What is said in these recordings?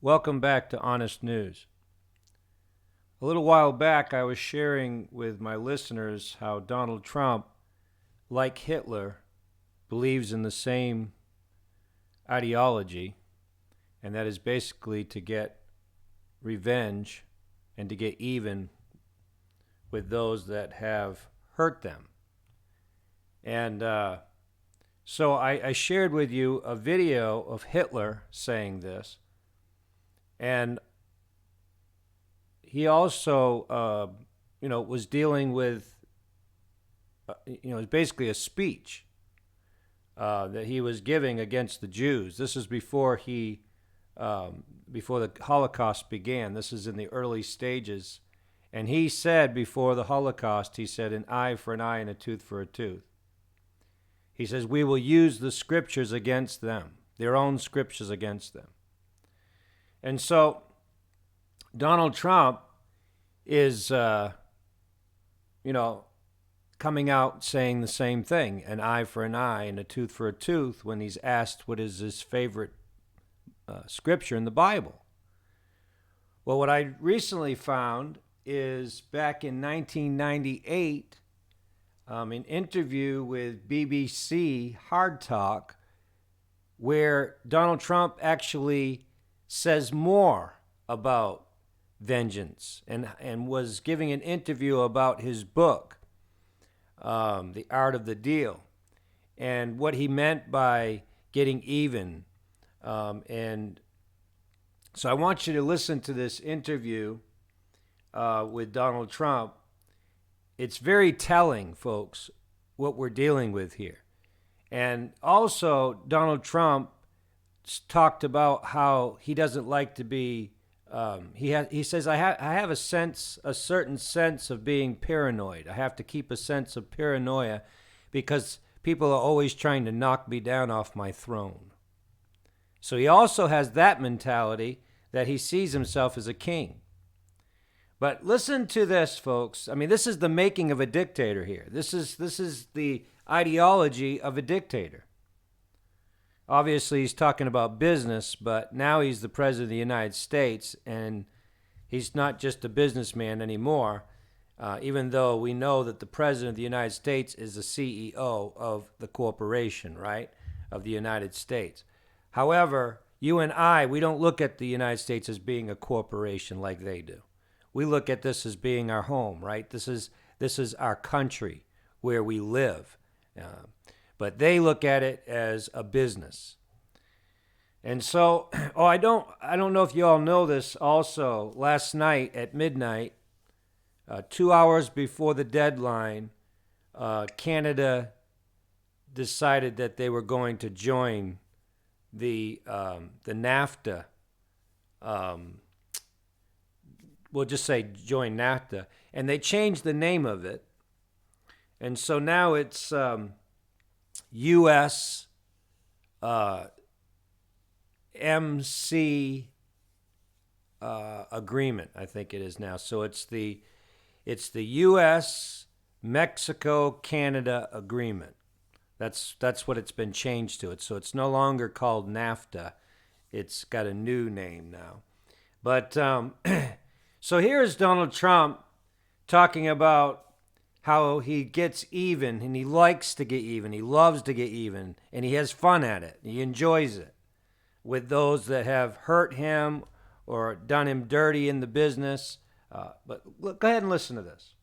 Welcome back to Honest News. A little while back, I was sharing with my listeners how Donald Trump, like Hitler, believes in the same ideology, and that is basically to get revenge and to get even with those that have hurt them. And so I shared with you a video of Hitler saying this, and he also, was dealing with, basically a speech that he was giving against the Jews. This is before before the Holocaust began. This is in the early stages, and he said before the Holocaust, he said, "An eye for an eye and a tooth for a tooth." He says, "We will use the scriptures against them, their own scriptures against them." And so Donald Trump is, coming out saying the same thing, an eye for an eye and a tooth for a tooth, when he's asked what is his favorite scripture in the Bible. Well, what I recently found is back in 1998, an interview with BBC Hard Talk, where Donald Trump actually says more about vengeance and was giving an interview about his book, The Art of the Deal, and what he meant by getting even. And so I want you to listen to this interview with Donald Trump. It's very telling, folks, what we're dealing with here. And also, Donald Trump talked about how he doesn't like to be. He says, I have a certain sense of being paranoid. I have to keep a sense of paranoia because people are always trying to knock me down off my throne. So he also has that mentality that he sees himself as a king. But listen to this, folks. I mean, this is the making of a dictator here. This is the ideology of a dictator. Obviously, he's talking about business, but now he's the president of the United States, and he's not just a businessman anymore, even though we know that the president of the United States is the CEO of the corporation, right, of the United States. However, you and I, we don't look at the United States as being a corporation like they do. We look at this as being our home, right? This is our country where we live. But they look at it as a business. And so, I don't know if you all know this also. Last night at midnight, 2 hours before the deadline, Canada decided that they were going to join the NAFTA. We'll just say join NAFTA, and they changed the name of it, and so now it's U.S. MC agreement, I think it is now. So it's the U.S. Mexico Canada agreement. That's what it's been changed to. So it's no longer called NAFTA. It's got a new name now. But so here's Donald Trump talking about how he gets even, and he likes to get even. He loves to get even, and he has fun at it. He enjoys it with those that have hurt him or done him dirty in the business. But look, go ahead and listen to this.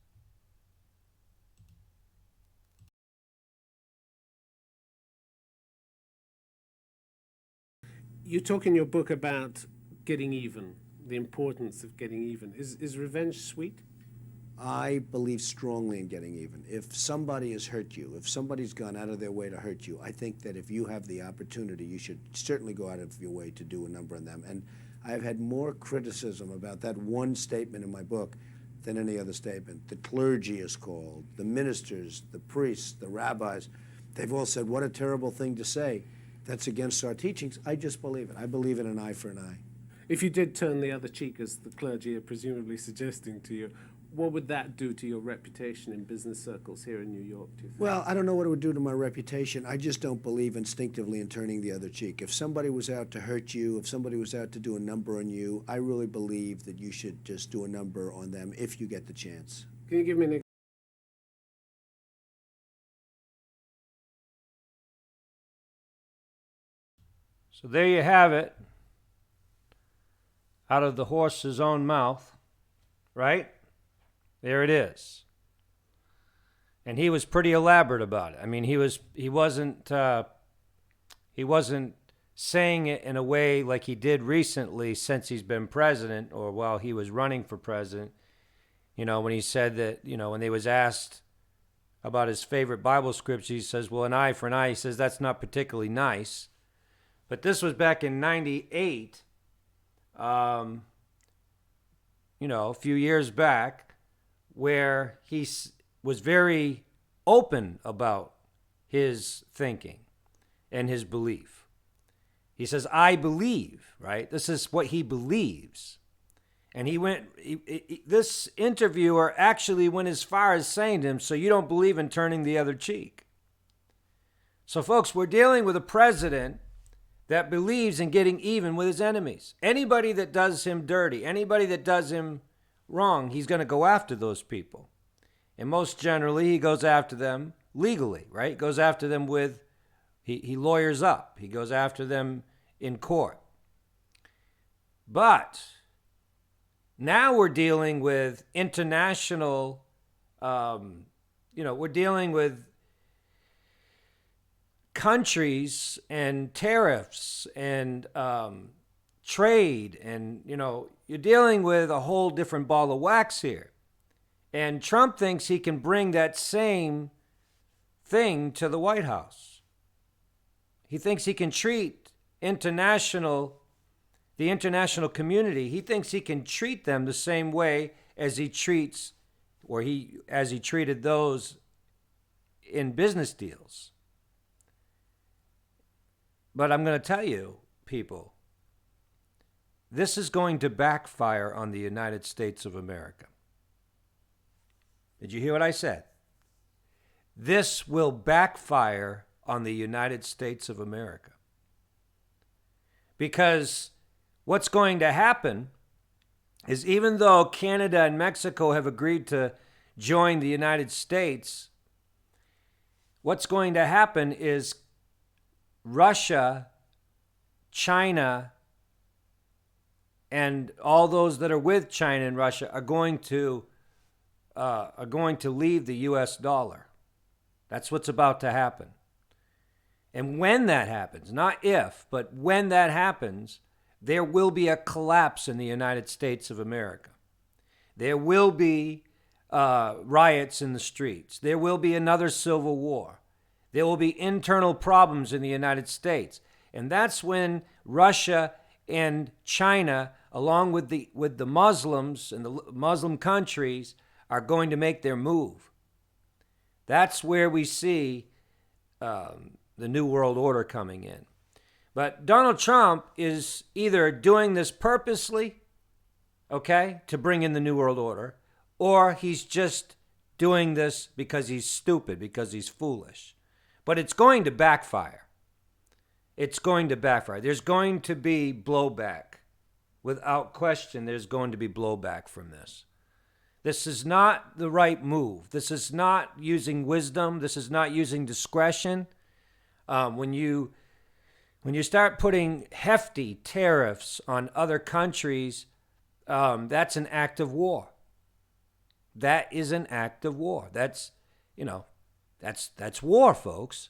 You talk in your book about getting even, the importance of getting even. Is revenge sweet? I believe strongly in getting even. If somebody has hurt you, if somebody's gone out of their way to hurt you, I think that if you have the opportunity, you should certainly go out of your way to do a number on them. And I've had more criticism about that one statement in my book than any other statement. The clergy is called, the ministers, the priests, the rabbis. They've all said, what a terrible thing to say. That's against our teachings. I just believe it. I believe in an eye for an eye. If you did turn the other cheek, as the clergy are presumably suggesting to you, what would that do to your reputation in business circles here in New York, do you think? Well, I don't know what it would do to my reputation. I just don't believe instinctively in turning the other cheek. If somebody was out to hurt you, if somebody was out to do a number on you, I really believe that you should just do a number on them if you get the chance. Can you give me an So there you have it, out of the horse's own mouth, right? There it is. And he was pretty elaborate about it. I mean, he wasn't saying it in a way like he did recently since he's been president, or while he was running for president. You know, when he said that, you know, when they was asked about his favorite Bible scripture, he says, well, an eye for an eye. He says that's not particularly nice. But this was back in 98, you know, a few years back, where he was very open about his thinking and his belief. He says, I believe, right? This is what he believes. And this interviewer actually went as far as saying to him, so you don't believe in turning the other cheek. So, folks, we're dealing with a president that believes in getting even with his enemies. Anybody that does him dirty, anybody that does him wrong, he's going to go after those people. And most generally, he goes after them legally, right? He goes after them with, he lawyers up. He goes after them in court. But now we're dealing with international, we're dealing with countries and tariffs and trade, and you're dealing with a whole different ball of wax here. And Trump thinks he can bring that same thing to the White House. He thinks he can treat the international community. He thinks he can treat them the same way as he treats, as he treated those in business deals. But I'm going to tell you, people, this is going to backfire on the United States of America. Did you hear what I said? This will backfire on the United States of America. Because what's going to happen is, even though Canada and Mexico have agreed to join the United States, what's going to happen is Russia, China, and all those that are with China and Russia are going to leave the U.S. dollar. That's what's about to happen. And when that happens, not if, but when that happens, there will be a collapse in the United States of America. There will be riots in the streets. There will be another civil war. There will be internal problems in the United States. And that's when Russia and China, along with the Muslims and the Muslim countries, are going to make their move. That's where we see the New World Order coming in. But Donald Trump is either doing this purposely, okay, to bring in the New World Order, or he's just doing this because he's stupid, because he's foolish. But it's going to backfire. It's going to backfire. There's going to be blowback. Without question, there's going to be blowback from this. This is not the right move. This is not using wisdom. This is not using discretion. When you start putting hefty tariffs on other countries, that's an act of war. That is an act of war. That's war, folks.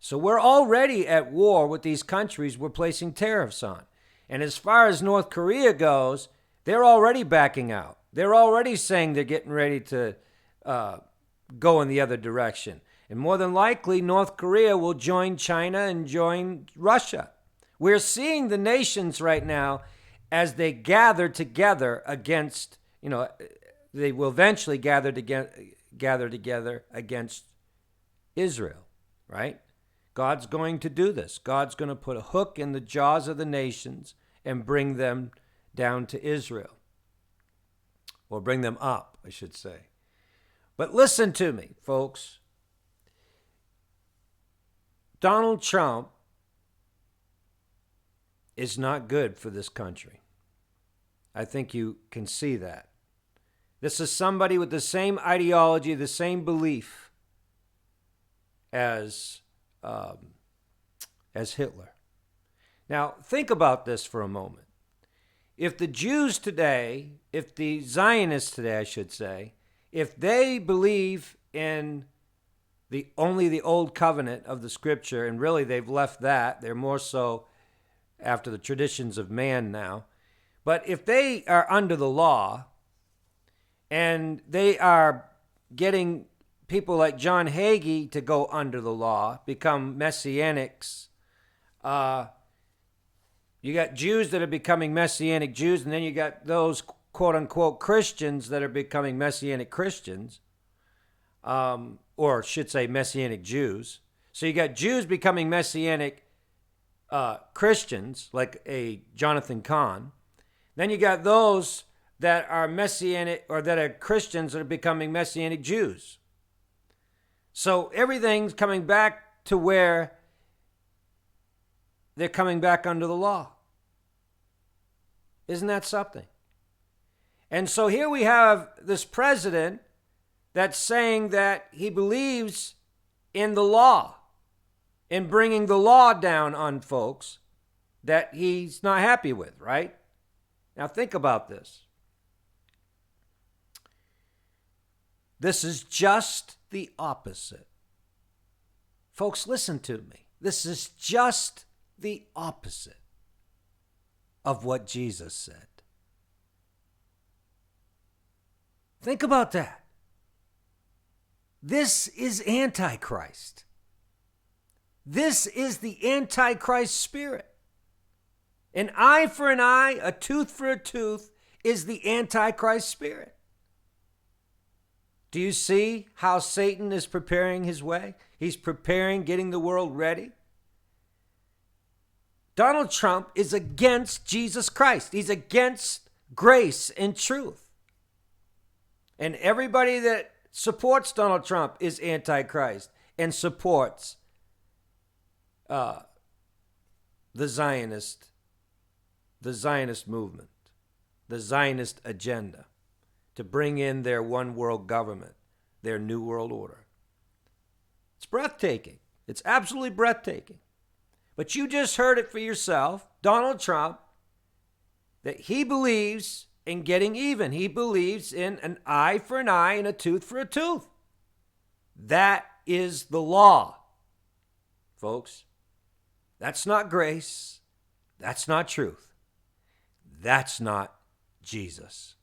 So we're already at war with these countries we're placing tariffs on. And as far as North Korea goes, they're already backing out. They're already saying they're getting ready to go in the other direction. And more than likely, North Korea will join China and join Russia. We're seeing the nations right now as they gather together against, they will eventually gather together against Israel, right? God's going to do this. God's going to put a hook in the jaws of the nations and bring them down to Israel, or bring them up. I should say. But listen to me, folks. Donald Trump is not good for this country. I think you can see that. This is somebody with the same ideology, the same belief as Hitler. Now, think about this for a moment. If the Jews today, if the Zionists today, I should say, if they believe in only the old covenant of the scripture, and really they've left that, they're more so after the traditions of man now. But if they are under the law and they are getting people like John Hagee to go under the law, become messianics, you got Jews that are becoming Messianic Jews, and then you got those quote-unquote Christians that are becoming Messianic Christians, or should say Messianic Jews. So you got Jews becoming Messianic Christians, like a Jonathan Cahn. Then you got those that are Messianic, or that are Christians that are becoming Messianic Jews. So everything's coming back to where they're coming back under the law. Isn't that something? And so here we have this president that's saying that he believes in the law, in bringing the law down on folks that he's not happy with, right? Now think about this. This is just the opposite. Folks, listen to me. This is just the opposite of what Jesus said. Think about that. This is Antichrist. This is the Antichrist spirit. An eye for an eye, a tooth for a tooth is the Antichrist spirit. Do you see how Satan is preparing his way? He's preparing, getting the world ready. Donald Trump is against Jesus Christ. He's against grace and truth. And everybody that supports Donald Trump is Antichrist and supports the Zionist movement, the Zionist agenda to bring in their one world government, their new world order. It's breathtaking. It's absolutely breathtaking. But you just heard it for yourself, Donald Trump, that he believes in getting even. He believes in an eye for an eye and a tooth for a tooth. That is the law, folks. That's not grace. That's not truth. That's not Jesus.